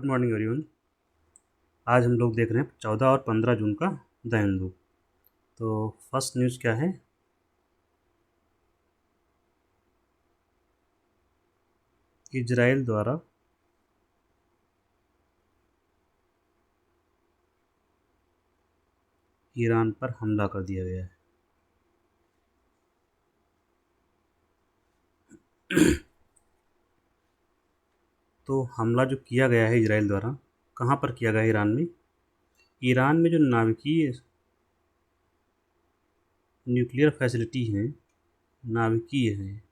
Good morning everyone. आज हम लोग देख रहे हैं 14 और 15 जून का द हिंदू। तो फर्स्ट न्यूज़ क्या है? इजराइल द्वारा ईरान पर हमला कर दिया गया है। तो हमला जो किया गया है इजराइल द्वारा, कहाँ पर किया गया है? ईरान में जो नाभिकीय न्यूक्लियर फैसिलिटी हैं, नाभिकीय हैं,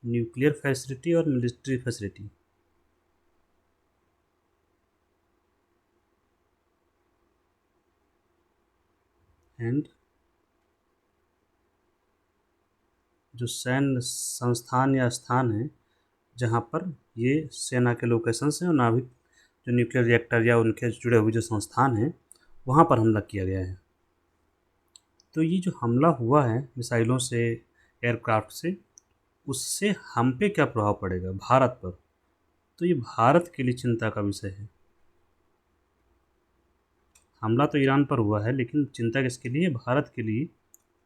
न्यूक्लियर फैसिलिटी और मिलिट्री फैसिलिटी, एंड जो सैन्य संस्थान या स्थान है जहाँ पर ये सेना के लोकेशंस हैं और नाभिक जो न्यूक्लियर रिएक्टर या उनके जुड़े हुए जो संस्थान हैं वहाँ पर हमला किया गया है। तो ये जो हमला हुआ है मिसाइलों से, एयरक्राफ्ट से, उससे हम पे क्या प्रभाव पड़ेगा भारत पर? तो ये भारत के लिए चिंता का विषय है। हमला तो ईरान पर हुआ है, लेकिन चिंता किसके लिए? भारत के लिए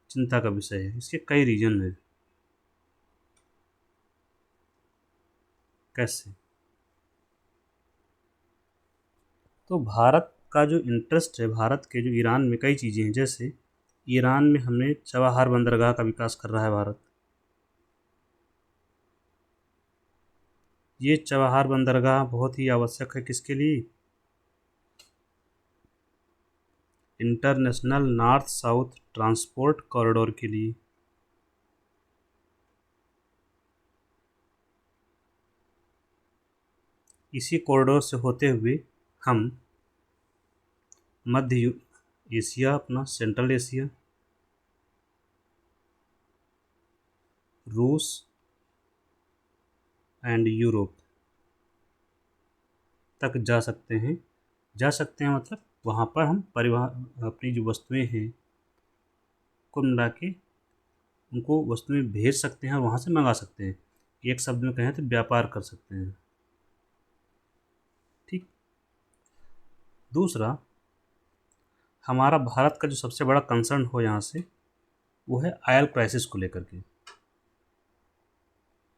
चिंता का विषय है। इसके कई रीजन हैं। कैसे? तो भारत का जो इंटरेस्ट है, भारत के जो ईरान में कई चीज़ें हैं। जैसे ईरान में हमने चबाहार बंदरगाह का विकास कर रहा है भारत। ये चबाहार बंदरगाह बहुत ही आवश्यक है किसके लिए? International north south transport corridor के लिए। इसी कॉरिडोर से होते हुए हम मध्य एशिया, अपना सेंट्रल एशिया, रूस एंड यूरोप तक जा सकते हैं। मतलब वहाँ पर हम परिवहन, अपनी जो वस्तुएं हैं कुल मिला के उनको वस्तुएं भेज सकते हैं और वहाँ से मंगा सकते हैं। एक शब्द में कहें तो व्यापार कर सकते हैं। ठीक। दूसरा, हमारा भारत का जो सबसे बड़ा कंसर्न हो यहाँ से, वो है ऑयल क्राइसिस को लेकर के।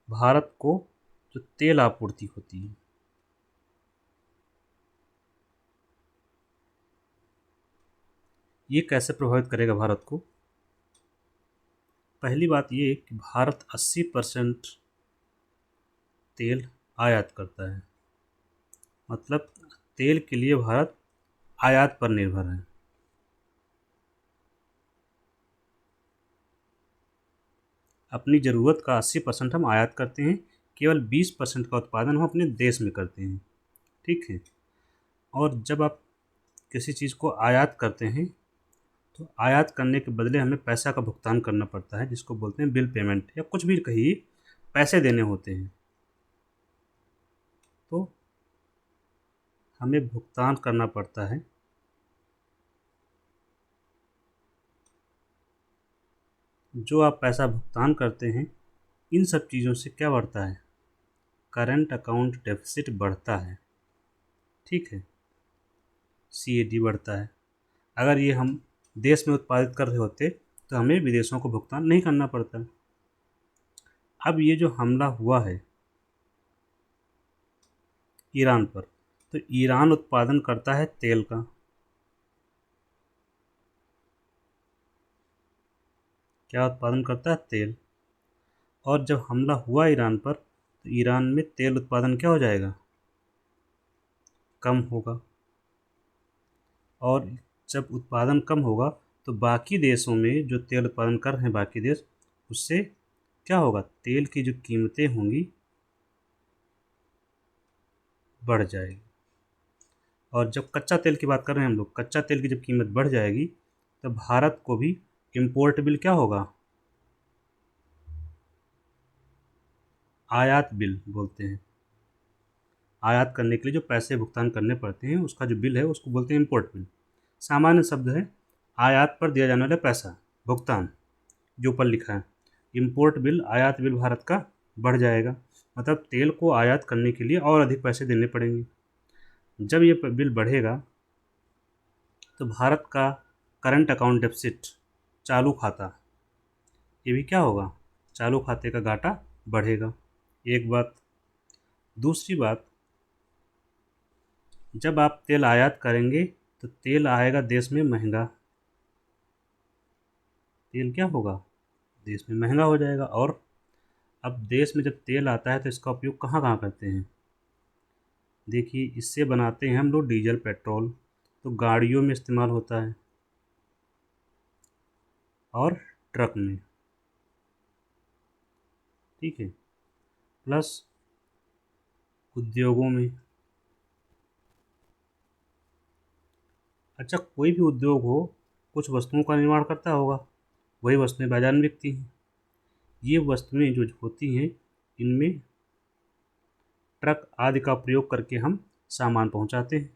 भारत को जो तेल आपूर्ति होती है, ये कैसे प्रभावित करेगा भारत को? पहली बात ये कि भारत 80% तेल आयात करता है। मतलब तेल के लिए भारत आयात पर निर्भर है। अपनी ज़रूरत का 80% हम आयात करते हैं, केवल 20% का उत्पादन हम अपने देश में करते हैं। ठीक है। और जब आप किसी चीज़ को आयात करते हैं तो आयात करने के बदले हमें पैसा का भुगतान करना पड़ता है, जिसको बोलते हैं बिल पेमेंट, या कुछ भी कहिए, पैसे देने होते हैं। तो हमें भुगतान करना पड़ता है। जो आप पैसा भुगतान करते हैं, इन सब चीज़ों से क्या बढ़ता है? करंट अकाउंट डेफिसिट बढ़ता है। ठीक है। CAD बढ़ता है। अगर ये हम देश में उत्पादित कर रहे होते तो हमें विदेशों को भुगतान नहीं करना पड़ता। अब ये जो हमला हुआ है ईरान पर, तो ईरान उत्पादन करता है तेल का। क्या उत्पादन करता है? तेल। और जब हमला हुआ ईरान पर, तो ईरान में तेल उत्पादन क्या हो जाएगा? कम होगा। और जब उत्पादन कम होगा तो बाकी देशों में जो तेल उत्पादन कर रहे हैं, बाकी देश, उससे क्या होगा? तेल की जो कीमतें होंगी बढ़ जाएगी। और जब कच्चा तेल की बात कर रहे हैं हम लोग, कच्चा तेल की जब कीमत बढ़ जाएगी तो भारत को भी इम्पोर्ट बिल क्या होगा? आयात बिल बोलते हैं। आयात करने के लिए जो पैसे भुगतान करने पड़ते हैं, उसका जो बिल है उसको बोलते हैं इम्पोर्ट बिल। सामान्य शब्द है आयात पर दिया जाने वाला पैसा, भुगतान, जो ऊपर लिखा है। इम्पोर्ट बिल, आयात बिल भारत का बढ़ जाएगा। मतलब तेल को आयात करने के लिए और अधिक पैसे देने पड़ेंगे। जब ये बिल बढ़ेगा तो भारत का करंट अकाउंट डेफिसिट, चालू खाता, ये भी क्या होगा, चालू खाते का घाटा बढ़ेगा। एक बात। दूसरी बात, जब आप तेल आयात करेंगे तो तेल आएगा देश में महंगा। तेल क्या होगा, देश में महंगा हो जाएगा। और अब देश में जब तेल आता है तो इसका उपयोग कहाँ कहाँ करते हैं, देखिए इससे बनाते हैं हम लोग डीजल पेट्रोल, तो गाड़ियों में इस्तेमाल होता है और ट्रक में, ठीक है, प्लस उद्योगों में। अच्छा, कोई भी उद्योग हो कुछ वस्तुओं का निर्माण करता होगा, वही वस्तुएं बाजार में बिकती हैं। ये वस्तुएं जो होती हैं इनमें ट्रक आदि का प्रयोग करके हम सामान पहुंचाते हैं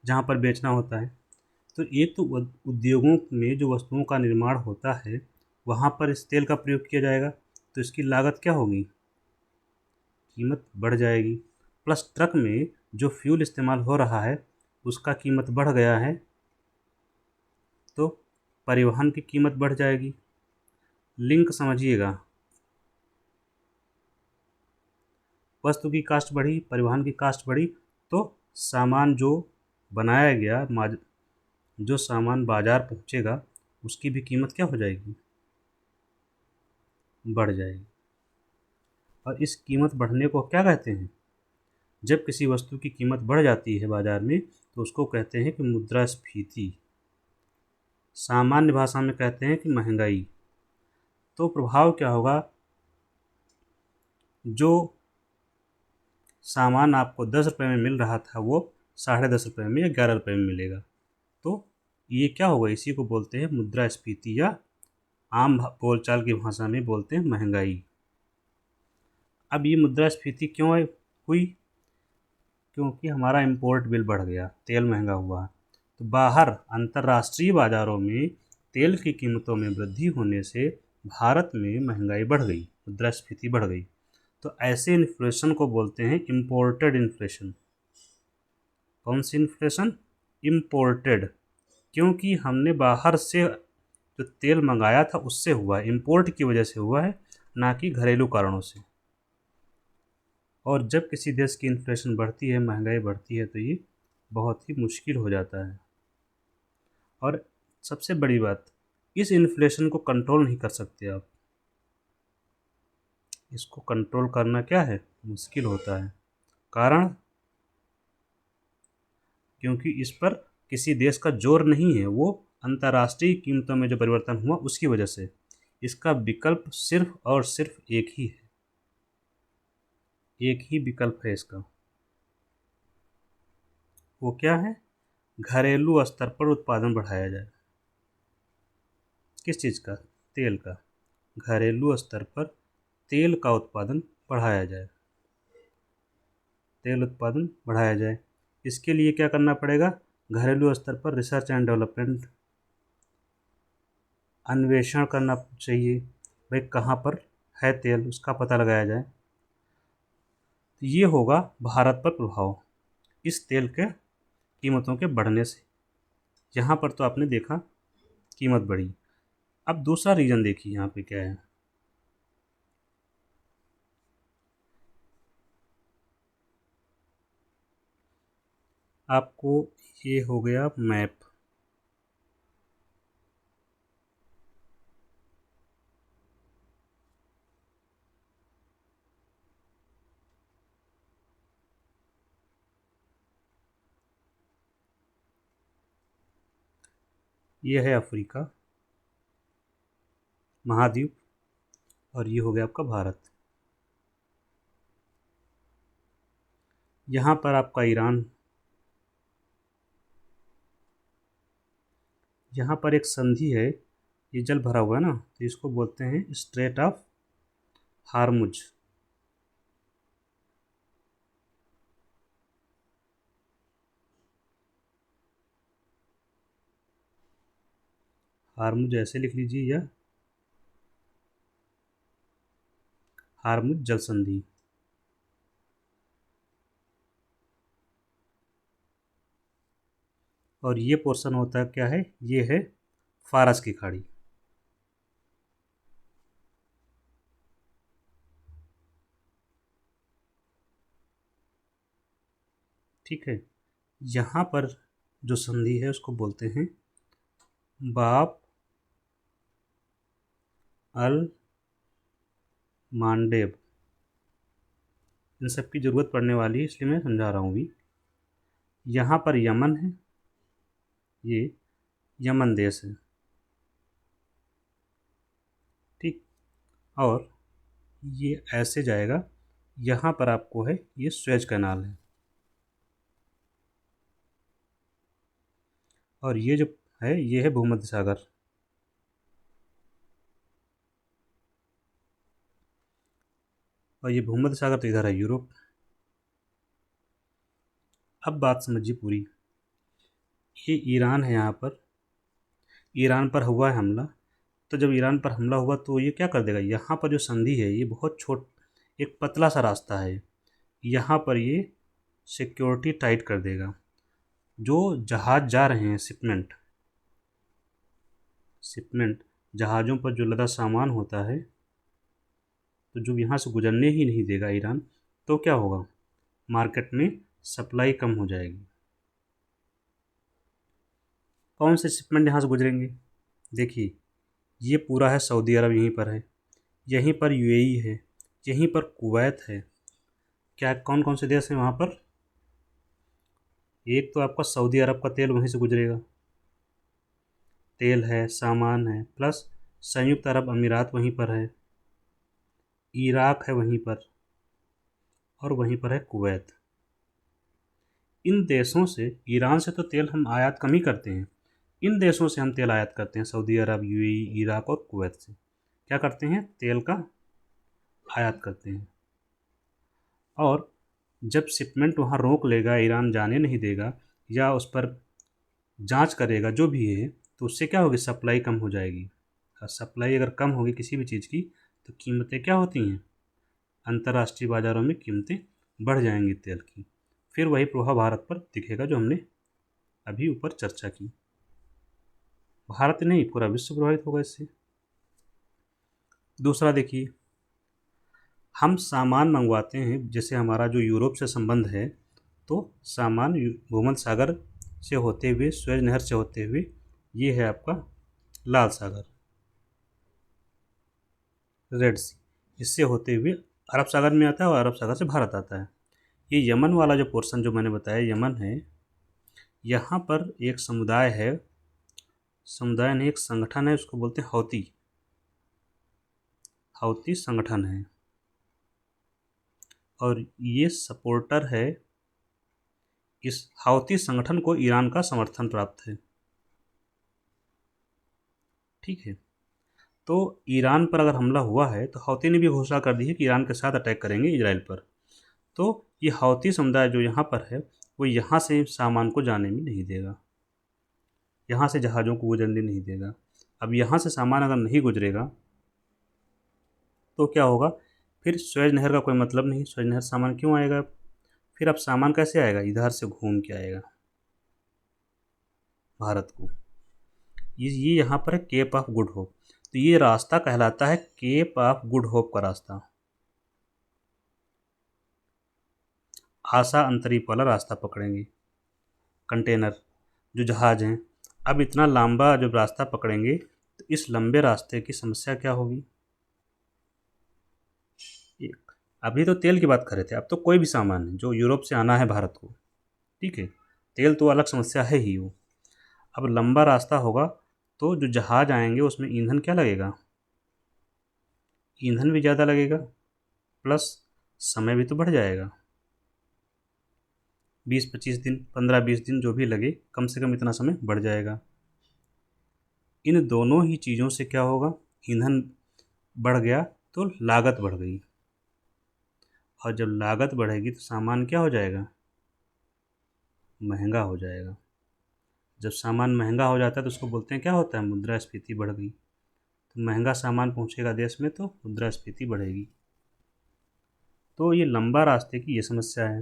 जहां पर बेचना होता है। तो एक तो उद्योगों में जो वस्तुओं का निर्माण होता है वहाँ पर इस तेल का प्रयोग किया जाएगा, तो इसकी लागत क्या होगी, कीमत बढ़ जाएगी। प्लस ट्रक में जो फ्यूल इस्तेमाल हो रहा है उसका कीमत बढ़ गया है, तो परिवहन की कीमत बढ़ जाएगी। लिंक समझिएगा, वस्तु की कास्ट बढ़ी, परिवहन की कास्ट बढ़ी, तो सामान जो बनाया गया, जो सामान बाजार पहुंचेगा उसकी भी कीमत क्या हो जाएगी, बढ़ जाएगी। और इस कीमत बढ़ने को क्या कहते हैं, जब किसी वस्तु की कीमत बढ़ जाती है बाजार में तो उसको कहते हैं कि मुद्रास्फीति, सामान्य भाषा में कहते हैं कि महंगाई। तो प्रभाव क्या होगा, जो सामान आपको 10 रुपये में मिल रहा था वो 10.5 रुपये में या 11 रुपये में मिलेगा, तो ये क्या होगा, इसी को बोलते हैं मुद्रास्फीति, या आम बोलचाल की भाषा में बोलते हैं महंगाई। अब ये मुद्रास्फीति क्यों हुई, क्योंकि हमारा इंपोर्ट बिल बढ़ गया, तेल महंगा हुआ। तो बाहर अंतर्राष्ट्रीय बाज़ारों में तेल की कीमतों में वृद्धि होने से भारत में महंगाई बढ़ गई, मुद्रास्फीति बढ़ गई। तो ऐसे इन्फ्लेशन को बोलते हैं इम्पोर्टेड इन्फ्लेशन। कौन सी इन्फ्लेशन, इम्पोर्टेड, क्योंकि हमने बाहर से जो तेल मंगाया था उससे हुआ है, इम्पोर्ट की वजह से हुआ है, ना कि घरेलू कारणों से। और जब किसी देश की इन्फ्लेशन बढ़ती है, महंगाई बढ़ती है, तो ये बहुत ही मुश्किल हो जाता है। और सबसे बड़ी बात, इस इन्फ्लेशन को कंट्रोल नहीं कर सकते आप, इसको कंट्रोल करना क्या है, मुश्किल होता है। कारण, क्योंकि इस पर किसी देश का जोर नहीं है, वो अंतर्राष्ट्रीय कीमतों में जो परिवर्तन हुआ उसकी वजह से। इसका विकल्प सिर्फ और सिर्फ एक ही है, एक ही विकल्प है इसका। वो क्या है, घरेलू स्तर पर उत्पादन बढ़ाया जाए। किस चीज़ का, तेल का। घरेलू स्तर पर तेल का उत्पादन बढ़ाया जाए, तेल उत्पादन बढ़ाया जाए। इसके लिए क्या करना पड़ेगा, घरेलू स्तर पर रिसर्च एंड डेवलपमेंट, अन्वेषण करना चाहिए, भाई कहाँ पर है तेल उसका पता लगाया जाए। तो ये होगा भारत पर प्रभाव इस तेल के कीमतों के बढ़ने से। यहाँ पर तो आपने देखा कीमत बढ़ी। अब दूसरा रीज़न देखिए यहाँ पे क्या है, आपको ये हो गया मैप, ये है अफ्रीका महाद्वीप और ये हो गया आपका भारत। यहाँ पर आपका ईरान, यहाँ पर एक संधि है, ये जल भरा हुआ है ना, तो इसको बोलते हैं स्ट्रेट ऑफ हार्मुज। हार्मुज ऐसे लिख लीजिए, या हार्मुज जल संधि। और ये पोर्शन होता है क्या है, ये है फारस की खाड़ी। ठीक है, यहाँ पर जो संधि है उसको बोलते हैं बाब अल मांडेब। इन सब की ज़रूरत पड़ने वाली है, इसलिए मैं समझा रहा हूँ भी। यहाँ पर यमन है, ये यमन देश है, ठीक। और ये ऐसे जाएगा, यहाँ पर आपको है ये स्वेज कैनाल है, और ये जो है ये है भूमध्य सागर। और ये भूमध्य सागर तो इधर है यूरोप। अब बात समझिए पूरी। ये ईरान है, यहाँ पर ईरान पर हुआ है हमला। तो जब ईरान पर हमला हुआ तो ये क्या कर देगा, यहाँ पर जो संधि है ये बहुत एक पतला सा रास्ता है, यहाँ पर ये सिक्योरिटी टाइट कर देगा। जो जहाज़ जा रहे हैं, शिपमेंट जहाज़ों पर जो लदा सामान होता है, तो जो यहाँ से गुजरने ही नहीं देगा ईरान, तो क्या होगा, मार्केट में सप्लाई कम हो जाएगी। कौन से शिपमेंट यहाँ से गुजरेंगे, देखिए ये पूरा है सऊदी अरब, यहीं पर है, यहीं पर यूएई है, यहीं पर कुवैत है। क्या कौन कौन से देश हैं वहाँ पर, एक तो आपका सऊदी अरब का तेल वहीं से गुजरेगा, तेल है, सामान है, प्लस संयुक्त अरब अमीरात वहीं पर है, इराक है वहीं पर, और वहीं पर है कुवैत। इन देशों से, ईरान से तो तेल हम आयात कम ही करते हैं, इन देशों से हम तेल आयात करते हैं, सऊदी अरब, यूएई, इराक और कुवैत से क्या करते हैं, तेल का आयात करते हैं। और जब शिपमेंट वहाँ रोक लेगा, ईरान जाने नहीं देगा, या उस पर जांच करेगा जो भी है, तो उससे क्या होगी, सप्लाई कम हो जाएगी। और सप्लाई अगर कम होगी किसी भी चीज़ की, तो कीमतें क्या होती हैं, अंतर्राष्ट्रीय बाज़ारों में कीमतें बढ़ जाएंगी तेल की। फिर वही प्रभाव भारत पर दिखेगा जो हमने अभी ऊपर चर्चा की। भारत नहीं, पूरा विश्व प्रभावित होगा इससे। दूसरा देखिए, हम सामान मंगवाते हैं, जैसे हमारा जो यूरोप से संबंध है, तो सामान भूमध्य सागर से होते हुए, स्वेज नहर से होते हुए, ये है आपका लाल सागर, रेड सी, इससे होते हुए अरब सागर में आता है, और अरब सागर से भारत आता है। ये यमन वाला जो पोर्शन जो मैंने बताया यमन है, यहाँ पर एक समुदाय है, समुदाय नहीं एक संगठन है, उसको बोलते हैं हौती, हौती संगठन है, और ये सपोर्टर है, इस हौती संगठन को ईरान का समर्थन प्राप्त है, ठीक है। तो ईरान पर अगर हमला हुआ है तो हौती ने भी घोषणा कर दी है कि ईरान के साथ अटैक करेंगे इजराइल पर। तो ये हौती समुदाय जो यहाँ पर है, वो यहाँ से सामान को जाने में नहीं देगा, यहाँ से जहाज़ों को गुजरने नहीं देगा। अब यहाँ से सामान अगर नहीं गुजरेगा तो क्या होगा, फिर स्वेज नहर का कोई मतलब नहीं, स्वेज नहर सामान क्यों आएगा, फिर अब सामान कैसे आएगा, इधर से घूम के आएगा भारत को। ये यहाँ पर है केप ऑफ गुड होप, तो ये रास्ता कहलाता है केप ऑफ गुड होप का रास्ता, आशा अंतरीप वाला रास्ता पकड़ेंगे कंटेनर जो जहाज़ हैं। अब इतना लंबा जब रास्ता पकड़ेंगे तो इस लंबे रास्ते की समस्या क्या होगी, एक, अभी तो तेल की बात कर रहे थे, अब तो कोई भी सामान है जो यूरोप से आना है भारत को, ठीक है, तेल तो अलग समस्या है ही वो। अब लंबा रास्ता होगा तो जो जहाज़ आएंगे उसमें ईंधन क्या लगेगा, ईंधन भी ज़्यादा लगेगा, प्लस समय भी तो बढ़ जाएगा, 20-25 दिन, 15-20 दिन जो भी लगे, कम से कम इतना समय बढ़ जाएगा। इन दोनों ही चीज़ों से क्या होगा, ईंधन बढ़ गया तो लागत बढ़ गई, और जब लागत बढ़ेगी तो सामान क्या हो जाएगा, महंगा हो जाएगा। जब सामान महंगा हो जाता है तो उसको बोलते हैं, क्या होता है, मुद्रास्फीति बढ़ गई। तो महंगा सामान पहुंचेगा देश में तो मुद्रास्फीति बढ़ेगी। तो ये लंबा रास्ते की ये समस्या है।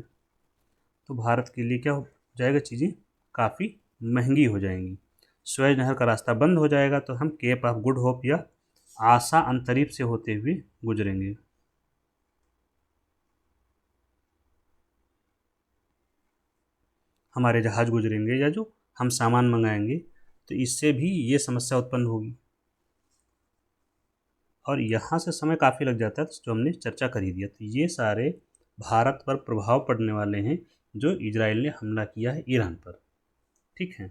तो भारत के लिए क्या हो जाएगा, चीज़ें काफ़ी महंगी हो जाएंगी। सुएज नहर का रास्ता बंद हो जाएगा तो हम केप ऑफ गुड होप या आशा अंतरीप से होते हुए गुजरेंगे। हमारे जहाज गुजरेंगे या जो हम सामान मंगाएंगे, तो इससे भी ये समस्या उत्पन्न होगी। और यहाँ से समय काफ़ी लग जाता है, तो जो हमने चर्चा कर ही दिया। तो ये सारे भारत पर प्रभाव पड़ने वाले हैं जो इजराइल ने हमला किया है ईरान पर। ठीक है,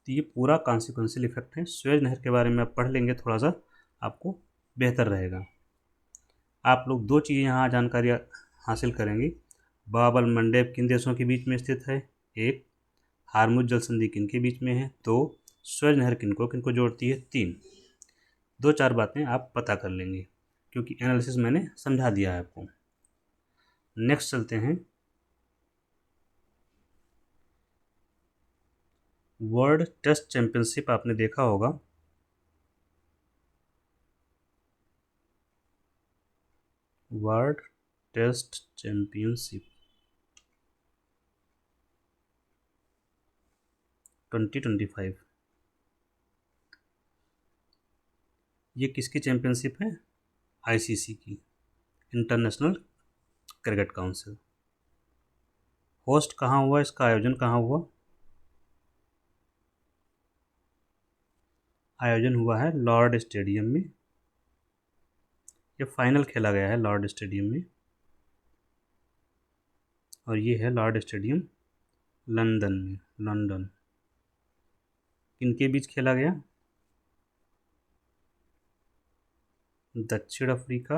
तो ये पूरा कॉन्सिक्वेंशियल इफेक्ट है। सुएज नहर के बारे में आप पढ़ लेंगे थोड़ा सा, आपको बेहतर रहेगा। आप लोग दो चीज़ें यहाँ जानकारी हासिल करेंगे। बाब अल मंडेब किन देशों के बीच में स्थित है? एक, हारमुज जल संधि किन के बीच में है? दो, सुएज नहर किनको किनको जोड़ती है? तीन। दो चार बातें आप पता कर लेंगे क्योंकि एनालिसिस मैंने समझा दिया है आपको। नेक्स्ट चलते हैं। वर्ल्ड टेस्ट चैंपियनशिप आपने देखा होगा। वर्ल्ड टेस्ट चैंपियनशिप 2025, ये किसकी चैंपियनशिप है? आईसीसी की, इंटरनेशनल क्रिकेट काउंसिल। होस्ट कहाँ हुआ, इसका आयोजन कहाँ हुआ? आयोजन हुआ है लॉर्ड स्टेडियम में। ये फाइनल खेला गया है लॉर्ड स्टेडियम में, और ये है लॉर्ड स्टेडियम लंदन में, लंदन। किनके बीच खेला गया? दक्षिण अफ्रीका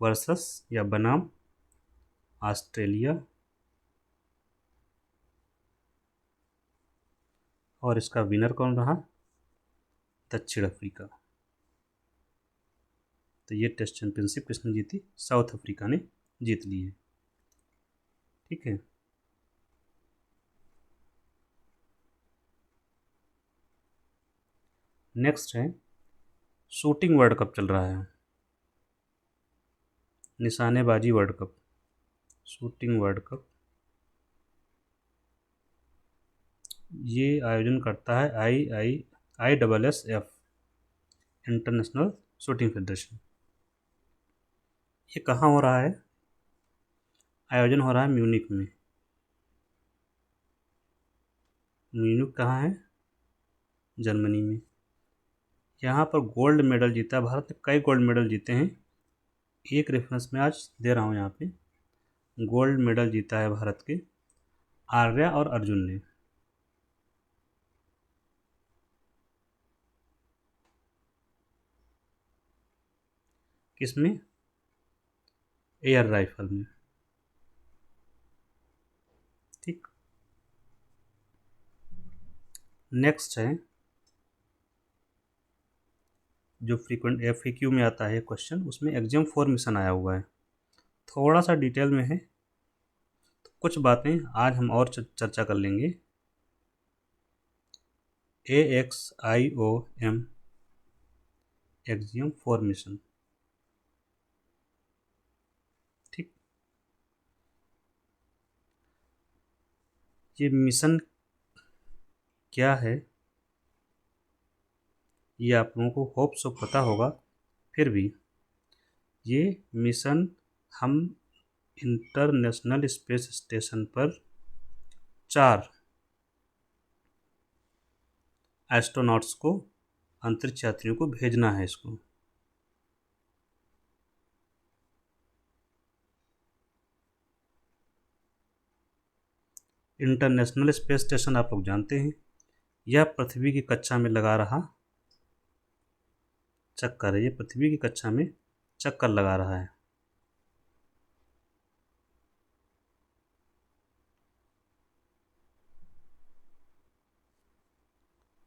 वर्सेस या बनाम ऑस्ट्रेलिया, और इसका विनर कौन रहा? दक्षिण अफ्रीका। तो ये टेस्ट चैंपियनशिप किसने जीती? साउथ अफ्रीका ने जीत ली है। ठीक है, नेक्स्ट है शूटिंग वर्ल्ड कप चल रहा है, निशानेबाजी world cup, shooting world cup. ये आयोजन करता है IAASF, इंटरनेशनल शूटिंग फेडरेशन। ये कहाँ हो रहा है? आयोजन हो रहा है म्यूनिक में। म्यूनिक कहाँ है? जर्मनी में। यहाँ पर गोल्ड मेडल जीता भारत ने, कई गोल्ड मेडल जीते हैं। एक रेफरेंस में आज दे रहा हूँ यहाँ पे, गोल्ड मेडल जीता है भारत के आर्या और अर्जुन ने। किसमें? एयर राइफल में। ठीक, नेक्स्ट है जो फ्रीक्वेंट FAQ में आता है क्वेश्चन, उसमें एग्जाम 4 मिशन आया हुआ है, थोड़ा सा डिटेल में है, तो कुछ बातें आज हम और चर्चा कर लेंगे। AXIOM exam 4 mission. ठीक, ये मिशन क्या है ये आप लोगों को होप सो पता होगा, फिर भी ये मिशन हम इंटरनेशनल स्पेस स्टेशन पर 4 एस्ट्रोनॉट्स को, अंतरिक्ष यात्रियों को भेजना है। इसको इंटरनेशनल स्पेस स्टेशन आप लोग जानते हैं, यह पृथ्वी की कक्षा में लगा रहा चक्कर है। ये पृथ्वी की कक्षा में चक्कर लगा रहा है।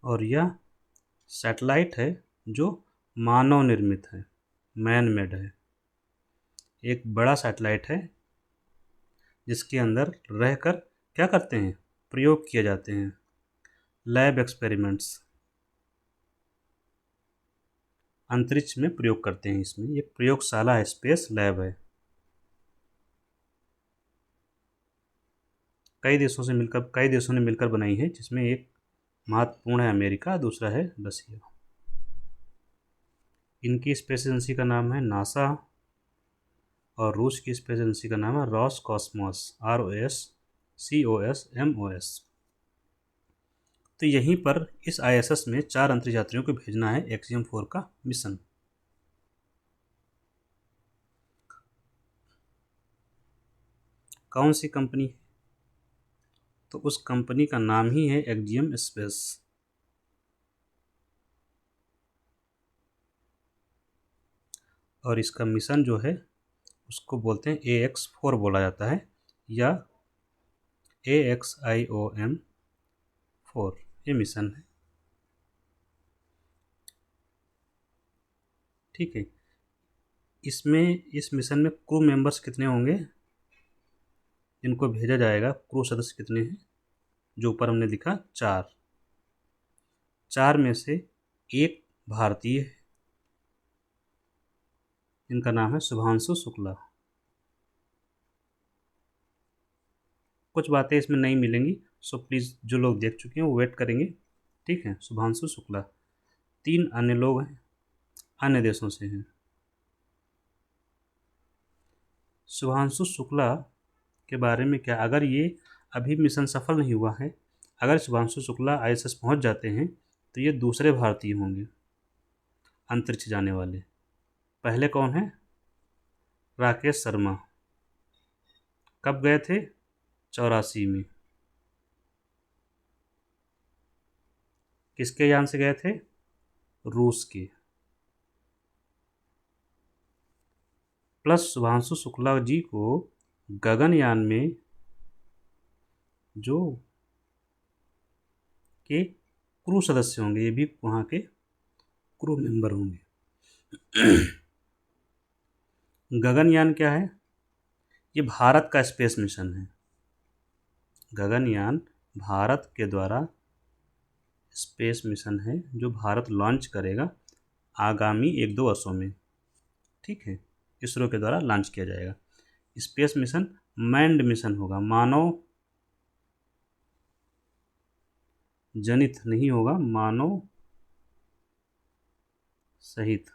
और यह सैटेलाइट है जो मानव निर्मित है, मैन मेड है। एक बड़ा सैटेलाइट है जिसके अंदर रहकर क्या करते हैं? प्रयोग किए जाते हैं, लैब एक्सपेरिमेंट्स। अंतरिक्ष में प्रयोग करते हैं। इसमें ये प्रयोगशाला है, स्पेस लैब है। कई देशों ने मिलकर बनाई है, जिसमें एक महत्वपूर्ण है अमेरिका, दूसरा है रसिया। इनकी स्पेस एजेंसी का नाम है नासा और रूस की स्पेस एजेंसी का नाम है रॉसकॉस्मोस, ROSCOSMOS। तो यहीं पर इस ISS में 4 अंतरिक्ष यात्रियों को भेजना है, एक्सियम 4 का मिशन। कौन सी कंपनी है? तो उस कंपनी का नाम ही है एक्जियम स्पेस। और इसका मिशन जो है उसको बोलते हैं AX4 बोला जाता है, या AXIOM-4, ये मिशन है। ठीक है। इस मिशन में क्रू मेंबर्स कितने होंगे, इनको भेजा जाएगा, क्रू सदस्य कितने हैं, जो ऊपर हमने लिखा 4। 4 में से एक भारतीय है, इनका नाम है शुभांशु शुक्ला। कुछ बातें इसमें नहीं मिलेंगी, सो प्लीज़ जो लोग देख चुके हैं वो वेट करेंगे। ठीक है, शुभांशु शुक्ला। 3 अन्य लोग हैं, अन्य देशों से हैं। शुभांशु शुक्ला के बारे में क्या, अगर ये अभी मिशन सफल नहीं हुआ है, अगर शुभांशु शुक्ला ISS पहुंच जाते हैं तो ये दूसरे भारतीय होंगे अंतरिक्ष जाने वाले। पहले कौन है? राकेश शर्मा। कब गए थे? 84 में। किसके यान से गए थे? रूस के। प्लस शुभांशु शुक्ला जी को गगनयान में जो के क्रू सदस्य होंगे, ये भी वहाँ के क्रू मेंबर होंगे। गगनयान क्या है? ये भारत का स्पेस मिशन है। गगनयान भारत के द्वारा स्पेस मिशन है, जो भारत लॉन्च करेगा आगामी 1-2 वर्षों में। ठीक है, इसरो के द्वारा लॉन्च किया जाएगा। स्पेस मिशन मैन्ड मिशन होगा, मानव जनित नहीं होगा, मानव सहित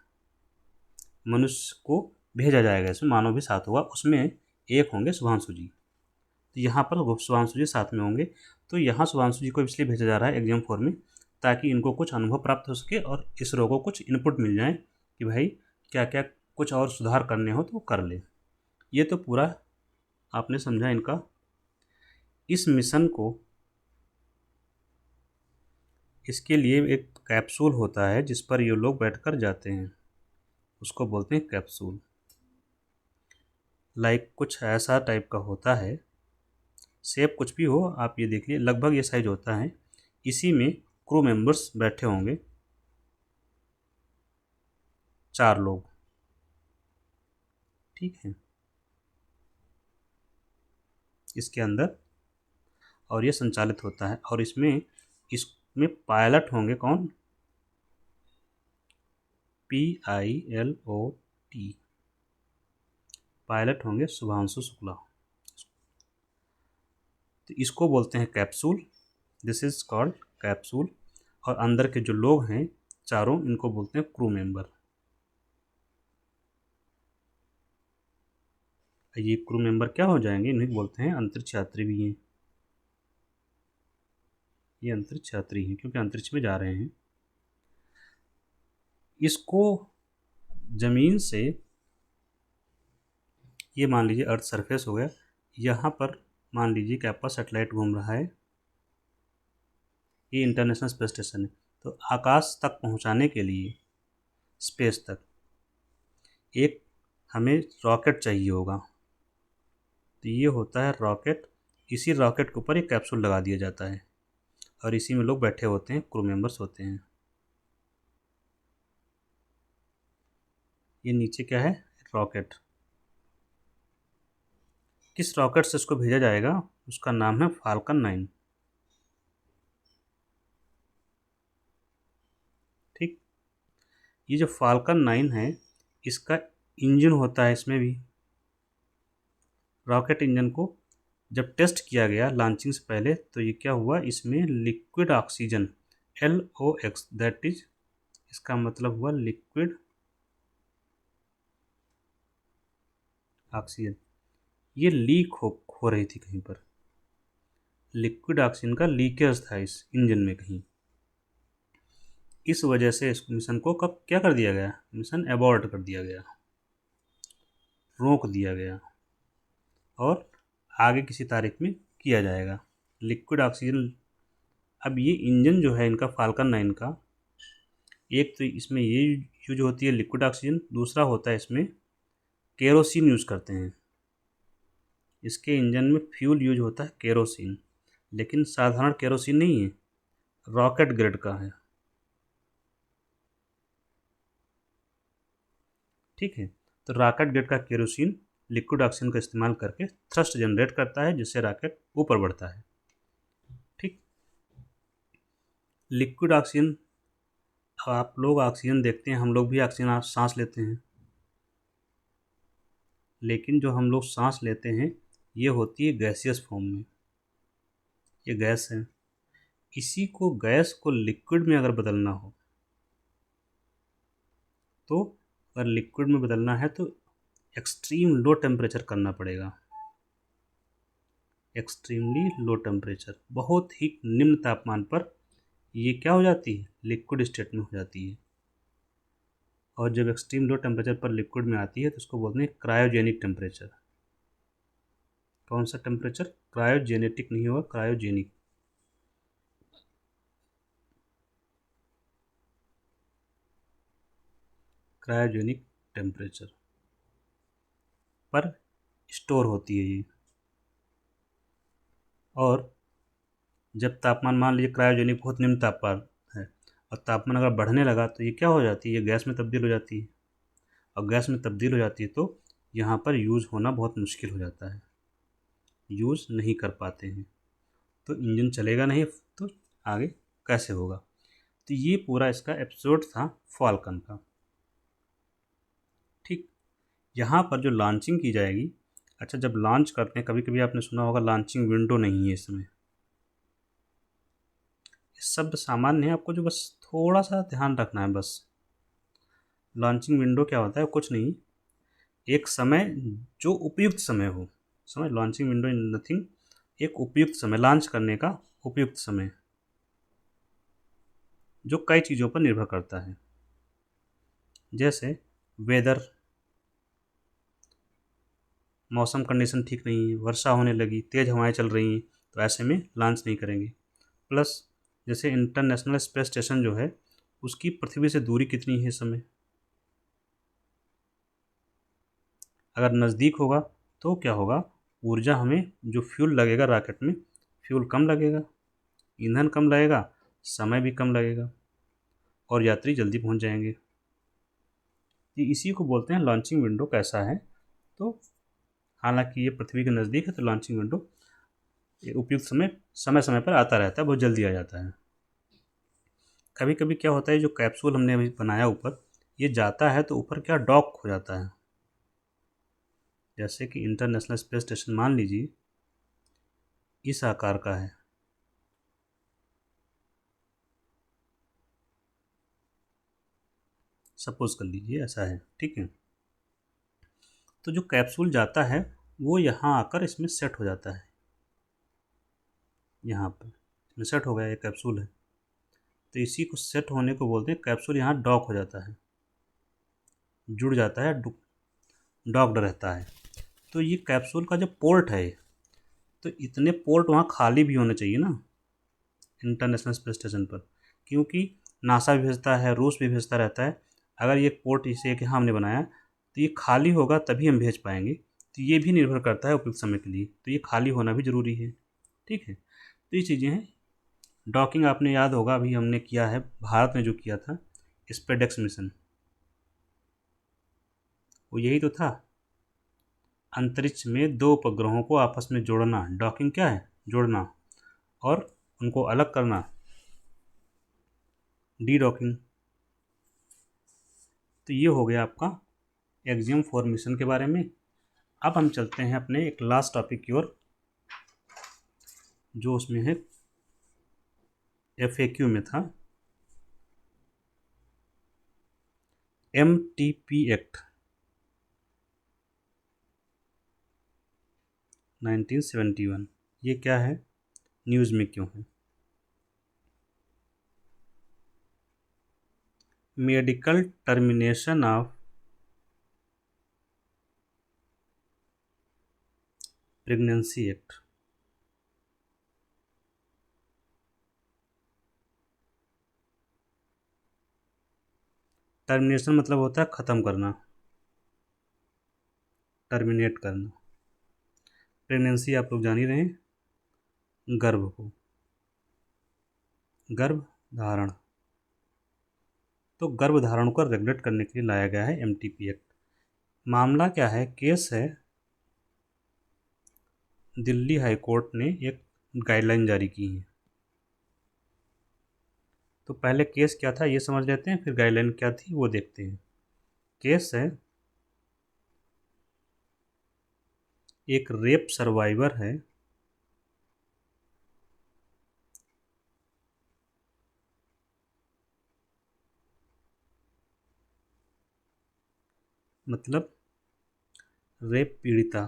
मनुष्य को भेजा जाएगा। इसमें मानव भी साथ होगा, उसमें एक होंगे शुभांशु जी। तो यहाँ पर शुभांशु जी साथ में होंगे। तो यहाँ शुभांशु जी को इसलिए भेजा जा रहा है एक्जियम 4 में, ताकि इनको कुछ अनुभव प्राप्त हो सके और इसरो को कुछ इनपुट मिल जाए कि भाई क्या क्या कुछ और सुधार करने हो तो वो कर ले। ये तो पूरा आपने समझा इनका। इस मिशन को, इसके लिए एक कैप्सूल होता है जिस पर ये लोग बैठकर जाते हैं, उसको बोलते हैं कैप्सूल। लाइक कुछ ऐसा टाइप का होता है, शेप कुछ भी हो, आप ये देखिए लगभग ये साइज होता है। इसी में क्रू मेंबर्स बैठे होंगे, 4 लोग। ठीक है, इसके अंदर, और ये संचालित होता है। और इसमें पायलट होंगे कौन? PILOT, पायलट होंगे शुभांशु शुक्ला। तो इसको बोलते हैं capsule, this is called capsule. और अंदर के जो लोग हैं चारों, इनको बोलते हैं क्रू मेंबर। ये क्रू मेंबर क्या हो जाएंगे? इन्हें बोलते हैं अंतरिक्ष यात्री भी हैं। ये अंतरिक्ष यात्री हैं क्योंकि अंतरिक्ष में जा रहे हैं। इसको जमीन से, ये मान लीजिए अर्थ सरफेस हो गया, यहाँ पर मान लीजिए कि आपका सेटेलाइट घूम रहा है, ये इंटरनेशनल स्पेस स्टेशन है। तो आकाश तक पहुँचाने के लिए, स्पेस तक, एक हमें रॉकेट चाहिए होगा। तो ये होता है रॉकेट। इसी रॉकेट के ऊपर एक कैप्सूल लगा दिया जाता है और इसी में लोग बैठे होते हैं, क्रू मेंबर्स होते हैं। ये नीचे क्या है? रॉकेट। किस रॉकेट से इसको भेजा जाएगा? उसका नाम है फाल्कन 9। ठीक, ये जो फाल्कन 9 है इसका इंजन होता है इसमें भी, रॉकेट इंजन को जब टेस्ट किया गया लॉन्चिंग से पहले तो ये क्या हुआ, इसमें liquid oxygen LOX, that is इसका मतलब हुआ लिक्विड ऑक्सीजन, ये लीक हो रही थी कहीं पर, लिक्विड ऑक्सीजन का लीकेज था इस इंजन में कहीं। इस वजह से इस मिशन को कब क्या कर दिया गया, मिशन एबॉर्ट कर दिया गया, रोक दिया गया और आगे किसी तारीख में किया जाएगा। लिक्विड ऑक्सीजन, अब ये इंजन जो है इनका फाल्कन 9 का, एक तो इसमें ये यूज होती है लिक्विड ऑक्सीजन, दूसरा होता है इसमें केरोसिन यूज़ करते हैं, इसके इंजन में फ्यूल यूज होता है केरोसिन, लेकिन साधारण केरोसिन नहीं है, रॉकेट ग्रेड का है। ठीक है, तो रॉकेट ग्रेड का केरोसिन लिक्विड ऑक्सीजन का इस्तेमाल करके थ्रस्ट जनरेट करता है जिससे रॉकेट ऊपर बढ़ता है। ठीक, लिक्विड ऑक्सीजन, आप लोग ऑक्सीजन देखते हैं, हम लोग भी ऑक्सीजन सांस लेते हैं, लेकिन जो हम लोग सांस लेते हैं ये होती है गैसियस फॉर्म में, ये गैस है। इसी को गैस को लिक्विड में अगर बदलना हो तो अगर लिक्विड में बदलना है तो एक्सट्रीम लो टेम्परेचर करना पड़ेगा, एक्सट्रीमली लो टेम्परेचर, बहुत ही निम्न तापमान पर ये क्या हो जाती है, लिक्विड स्टेट में हो जाती है। और जब एक्सट्रीम लो टेम्परेचर पर लिक्विड में आती है तो उसको बोलते हैं क्रायोजेनिक टेम्परेचर। कौन सा टेम्परेचर, क्रायोजेनेटिक नहीं होगा, क्रायोजेनिक। क्रायोजेनिक टेम्परेचर पर स्टोर होती है ये। और जब तापमान, मान लीजिए क्रायोजेनिक बहुत निम्न तापमान है और तापमान अगर बढ़ने लगा तो ये क्या हो जाती है, ये गैस में तब्दील हो जाती है, और गैस में तब्दील हो जाती है तो यहाँ पर यूज़ होना बहुत मुश्किल हो जाता है, यूज़ नहीं कर पाते हैं, तो इंजन चलेगा नहीं, तो आगे कैसे होगा। तो ये पूरा इसका एपिसोड था फाल्कन का। ठीक, यहाँ पर जो लॉन्चिंग की जाएगी, अच्छा जब लॉन्च करते हैं, कभी कभी आपने सुना होगा लॉन्चिंग विंडो नहीं है इसमें, शब्द सामान्य है, आपको जो बस थोड़ा सा ध्यान रखना है बस। लॉन्चिंग विंडो क्या होता है, कुछ नहीं, एक समय जो उपयुक्त समय हो, समझ, लॉन्चिंग विंडो इन नथिंग, एक उपयुक्त समय, लॉन्च करने का उपयुक्त समय, जो कई चीज़ों पर निर्भर करता है, जैसे वेदर, मौसम कंडीशन ठीक नहीं है, वर्षा होने लगी, तेज़ हवाएं चल रही हैं, तो ऐसे में लॉन्च नहीं करेंगे। प्लस जैसे इंटरनेशनल स्पेस स्टेशन जो है उसकी पृथ्वी से दूरी कितनी है इस समय, अगर नज़दीक होगा तो क्या होगा, ऊर्जा हमें जो फ्यूल लगेगा रॉकेट में, फ्यूल कम लगेगा, ईंधन कम लगेगा, समय भी कम लगेगा और यात्री जल्दी पहुंच जाएंगे। ये इसी को बोलते हैं लॉन्चिंग विंडो कैसा है। तो हालांकि ये पृथ्वी के नज़दीक है तो लॉन्चिंग विंडो ये उपयुक्त समय समय पर आता रहता है, बहुत जल्दी आ जाता है। कभी कभी क्या होता है, जो कैप्सूल हमने अभी बनाया ऊपर, ये जाता है तो ऊपर क्या डॉक हो जाता है, जैसे कि इंटरनेशनल स्पेस स्टेशन मान लीजिए इस आकार का है, सपोज कर लीजिए ऐसा है, ठीक है। तो जो कैप्सूल जाता है वो यहाँ आकर इसमें सेट हो जाता है, यहाँ पर इसमें सेट हो गया, ये कैप्सूल है, तो इसी को सेट होने को बोलते हैं, कैप्सूल यहाँ डॉक हो जाता है, जुड़ जाता है, डॉक्ड रहता है। तो ये कैप्सूल का जो पोर्ट है, तो इतने पोर्ट वहाँ खाली भी होने चाहिए ना इंटरनेशनल स्पेस स्टेशन पर, क्योंकि नासा भी भेजता है, रूस भी भेजता रहता है, अगर ये पोर्ट इसे एक हमने बनाया तो ये खाली होगा तभी हम भेज पाएंगे, तो ये भी निर्भर करता है उपयुक्त समय के लिए, तो ये खाली होना भी ज़रूरी है। ठीक है, तो ये चीज़ें हैं। डॉकिंग आपने याद होगा अभी हमने किया है, भारत ने जो किया था स्पेडेक्स मिशन, वो यही तो था, अंतरिक्ष में दो उपग्रहों को आपस में जोड़ना, डॉकिंग क्या है, जोड़ना, और उनको अलग करना, डी डॉकिंग। तो ये हो गया आपका एक्जियम फॉर्मेशन के बारे में। अब हम चलते हैं अपने एक लास्ट टॉपिक की ओर, जो उसमें है FAQ में था, MTP एक्ट 1971। ये क्या है, न्यूज़ में क्यों है? Medical termination of pregnancy act. Termination मतलब होता है ख़त्म करना, टर्मिनेट करना। प्रेगनेंसी आप लोग जान ही रहे हैं, गर्भ को, गर्भ धारण। तो गर्भ धारण को रेगुलेट करने के लिए लाया गया है MTP एक्ट। मामला क्या है, केस है, दिल्ली हाई कोर्ट ने एक गाइडलाइन जारी की है। तो पहले केस क्या था ये समझ लेते हैं, फिर गाइडलाइन क्या थी वो देखते हैं। केस है, एक रेप सर्वाइवर है, मतलब रेप पीड़िता,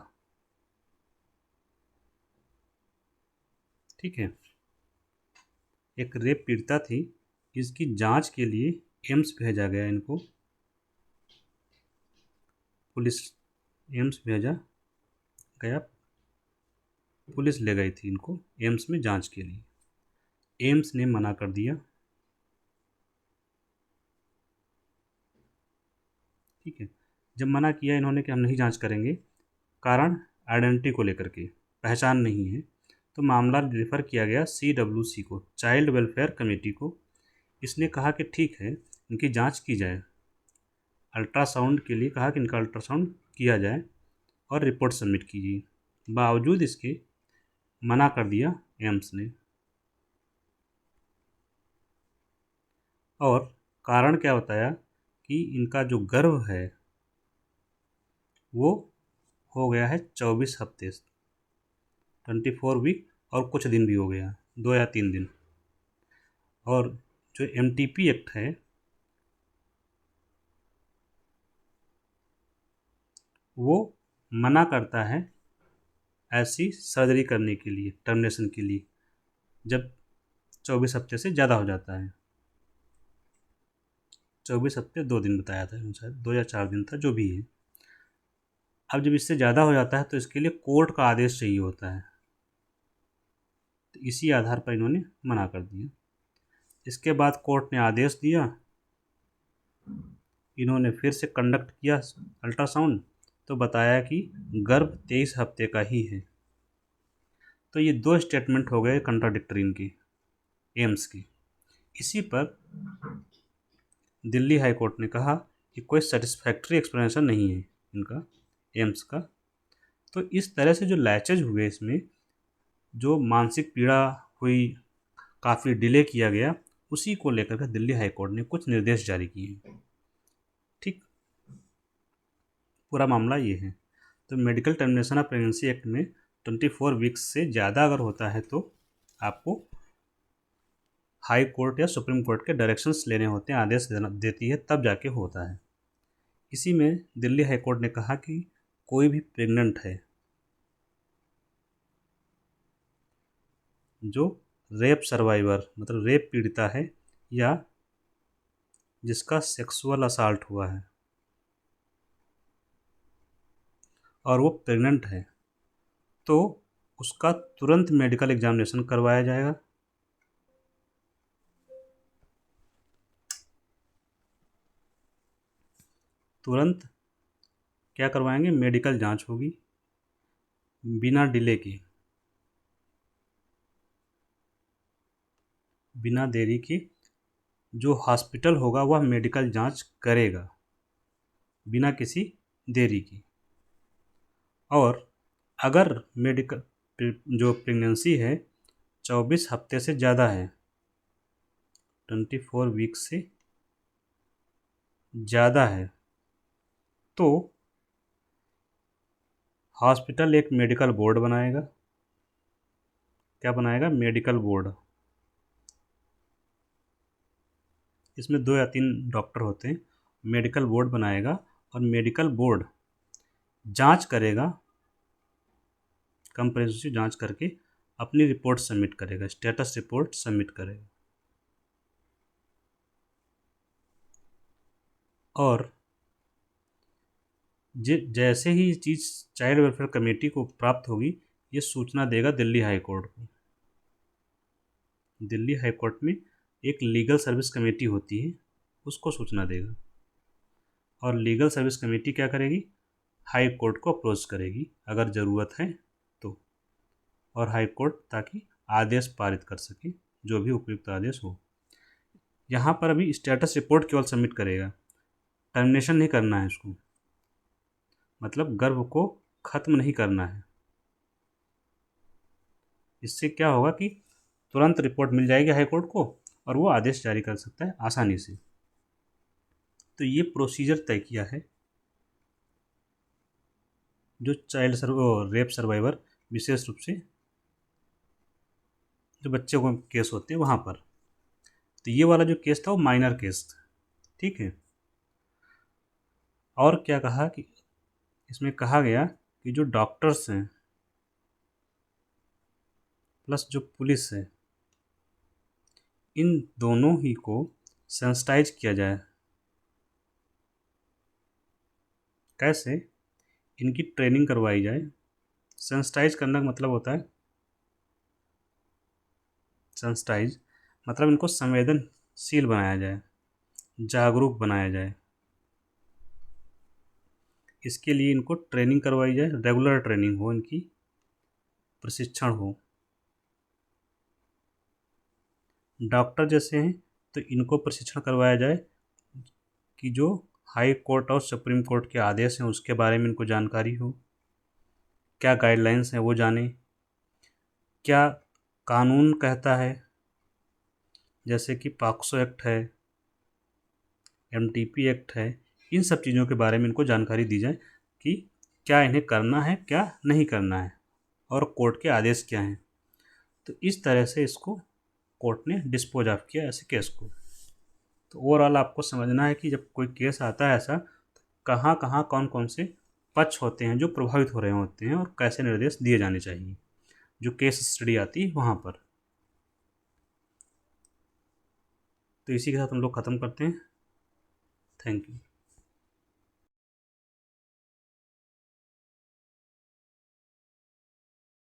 ठीक है, एक रेप पीड़िता थी। इसकी जांच के लिए एम्स भेजा गया इनको, पुलिस, एम्स भेजा गया, पुलिस ले गई थी इनको एम्स में जांच के लिए। एम्स ने मना कर दिया, ठीक है। जब मना किया इन्होंने कि हम नहीं जांच करेंगे, कारण आइडेंटिटी को लेकर के, पहचान नहीं है, तो मामला रेफर किया गया CWC को, चाइल्ड वेलफेयर कमेटी को। इसने कहा कि ठीक है, इनकी जांच की जाए, अल्ट्रासाउंड के लिए कहा कि इनका अल्ट्रासाउंड किया जाए और रिपोर्ट सबमिट कीजिए। बावजूद इसके मना कर दिया एम्स ने। और कारण क्या बताया कि इनका जो गर्भ है वो हो गया है 24 हफ्ते, 24 वीक, और कुछ दिन भी हो गया, 2 या 3 दिन। और जो MTP एक्ट है वो मना करता है ऐसी सर्जरी करने के लिए, टर्मिनेशन के लिए, जब 24 हफ्ते से ज़्यादा हो जाता है। 24 हफ्ते 2 दिन बताया था शायद, 2 या 4 दिन था, जो भी है। अब जब इससे ज़्यादा हो जाता है तो इसके लिए कोर्ट का आदेश चाहिए होता है, तो इसी आधार पर इन्होंने मना कर दिया। इसके बाद कोर्ट ने आदेश दिया, इन्होंने फिर से कंडक्ट किया अल्ट्रासाउंड, तो बताया कि गर्भ 23 हफ्ते का ही है। तो ये 2 स्टेटमेंट हो गए कंट्राडिक्टरी इनकी, एम्स की। इसी पर दिल्ली हाई कोर्ट ने कहा कि कोई सेटिस्फैक्ट्री एक्सप्लेनेशन नहीं है इनका, एम्स का। तो इस तरह से जो लैचेज हुए इसमें, जो मानसिक पीड़ा हुई, काफ़ी डिले किया गया, उसी को लेकर के दिल्ली हाई कोर्ट ने कुछ निर्देश जारी किए। ठीक, पूरा मामला ये है। तो medical termination of pregnancy act में 24 वीक्स से ज़्यादा अगर होता है तो आपको हाई कोर्ट या सुप्रीम कोर्ट के डायरेक्शंस लेने होते हैं, आदेश देती है, तब जाके होता है। इसी में दिल्ली हाई कोर्ट ने कहा कि कोई भी प्रेग्नेंट है जो रेप सर्वाइवर, मतलब रेप पीड़िता है, या जिसका सेक्सुअल असाल्ट हुआ है और वो प्रेग्नेंट है, तो उसका तुरंत मेडिकल एग्जामिनेशन करवाया जाएगा। तुरंत क्या करवाएंगे, मेडिकल जांच होगी बिना डिले के, बिना देरी के। जो हॉस्पिटल होगा वह मेडिकल जांच करेगा बिना किसी देरी की। और अगर मेडिकल जो प्रेगनेंसी है 24 हफ्ते से ज़्यादा है, 24 वीक से ज़्यादा है तो हॉस्पिटल एक मेडिकल बोर्ड बनाएगा। क्या बनाएगा? Medical board. इसमें 2 या 3 डॉक्टर होते हैं। मेडिकल बोर्ड बनाएगा और मेडिकल बोर्ड जांच करेगा, कंप्रेहेंसिव जांच करके अपनी रिपोर्ट सबमिट करेगा, स्टेटस रिपोर्ट सबमिट करेगा। और जैसे ही ये चीज़ चाइल्ड वेलफेयर कमेटी को प्राप्त होगी, ये सूचना देगा दिल्ली हाई कोर्ट को। दिल्ली हाई कोर्ट में एक लीगल सर्विस कमेटी होती है, उसको सूचना देगा। और लीगल सर्विस कमेटी क्या करेगी? हाई कोर्ट को अप्रोच करेगी अगर ज़रूरत है तो, और हाई कोर्ट ताकि आदेश पारित कर सके, जो भी उपयुक्त आदेश हो। यहाँ पर अभी स्टेटस रिपोर्ट केवल सबमिट करेगा, टर्मिनेशन नहीं करना है इसको, मतलब गर्भ को ख़त्म नहीं करना है। इससे क्या होगा कि तुरंत रिपोर्ट मिल जाएगी हाई कोर्ट को और वो आदेश जारी कर सकता है आसानी से। तो ये प्रोसीजर तय किया है जो रेप सर्वाइवर, विशेष रूप से जो बच्चों को केस होते हैं वहाँ पर। तो ये वाला जो केस था वो माइनर केस था, ठीक है। और क्या कहा कि इसमें कहा गया कि जो डॉक्टर्स हैं प्लस जो पुलिस है, इन दोनों ही को सेंसिटाइज किया जाए। कैसे? इनकी ट्रेनिंग करवाई जाए। सेंसिटाइज करने का मतलब होता है, सेंसिटाइज मतलब इनको संवेदनशील बनाया जाए, जागरूक बनाया जाए। इसके लिए इनको ट्रेनिंग करवाई जाए, रेगुलर ट्रेनिंग हो, इनकी प्रशिक्षण हो। डॉक्टर जैसे हैं तो इनको प्रशिक्षण करवाया जाए कि जो हाई कोर्ट और सुप्रीम कोर्ट के आदेश हैं उसके बारे में इनको जानकारी हो, क्या गाइडलाइंस हैं वो जानें, क्या कानून कहता है, जैसे कि पॉक्सो एक्ट है, एमटीपी एक्ट है, इन सब चीज़ों के बारे में इनको जानकारी दी जाए कि क्या इन्हें करना है, क्या नहीं करना है, और कोर्ट के आदेश क्या हैं। तो इस तरह से इसको कोर्ट ने डिस्पोज ऑफ किया ऐसे केस को। तो ओवरऑल आपको समझना है कि जब कोई केस आता है ऐसा, तो कहाँ कहाँ कौन कौन से पक्ष होते हैं जो प्रभावित हो रहे होते हैं और कैसे निर्देश दिए जाने चाहिए, जो केस स्टडी आती है वहाँ पर। तो इसी के साथ हम लोग ख़त्म करते हैं। Thank you.